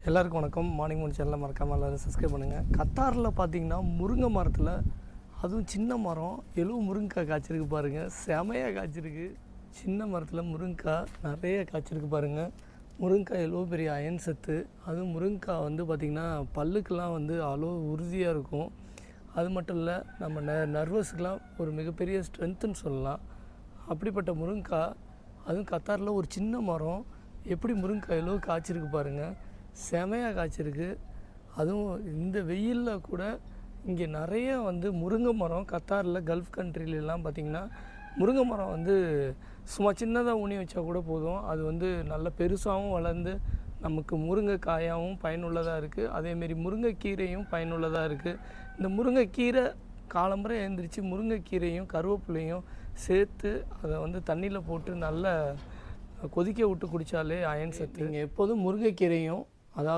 எல்லாருக்கும் வணக்கம். மார்னிங் மூணு சேனலில் மறக்காமல் எல்லோரும் சப்ஸ்கிரைப் பண்ணுங்கள். கத்தாரில் பார்த்தீங்கன்னா முருங்கை மரத்தில், அதுவும் சின்ன மரம், முருங்கைக்காய் காய்ச்சிருக்கு பாருங்கள். செமையாக காய்ச்சிருக்கு. சின்ன மரத்தில் முருங்கைக்காய் நிறைய காய்ச்சிருக்கு பாருங்கள். முருங்கைக்காய் எவ்வளோ பெரிய அயன் சத்து. அதுவும் முருங்கைக்காய் வந்து பார்த்திங்கன்னா பல்லுக்கெலாம் வந்து அவ்வளோ உறுதியாக இருக்கும். அது மட்டும் இல்லை, நம்ம நர்வஸுக்கெலாம் ஒரு மிகப்பெரிய ஸ்ட்ரென்த்துன்னு சொல்லலாம். அப்படிப்பட்ட முருங்கைக்காய், அதுவும் கத்தாரில் ஒரு சின்ன மரம், எப்படி முருங்கைக்காய் எவ்வளோ காய்ச்சிருக்கு பாருங்கள். செமையாக காய்ச்சிருக்கு. அதுவும் இந்த வெயிலில் கூட இங்கே நிறைய வந்து முருங்கை மரம், கத்தாரில் கல்ஃப் கண்ட்ரிலெலாம் பார்த்திங்கன்னா முருங்கை மரம் வந்து சும்மா சின்னதாக ஊனி வச்சா கூட போதும், அது வந்து நல்ல பெருசாகவும் வளர்ந்து நமக்கு முருங்கைக்காயாகவும் பயனுள்ளதாக இருக்குது. அதேமாரி முருங்கைக்கீரையும் பயனுள்ளதாக இருக்குது. இந்த முருங்கைக்கீரை காலம்பரை எழுந்திரிச்சு முருங்கைக்கீரையும் கருவேப்பிலையும் சேர்த்து அதை வந்து தண்ணியில் போட்டு நல்லா கொதிக்க விட்டு குடித்தாலே அயன் சத்து. நீங்கள் எப்போதும் முருங்கைக்கீரையும்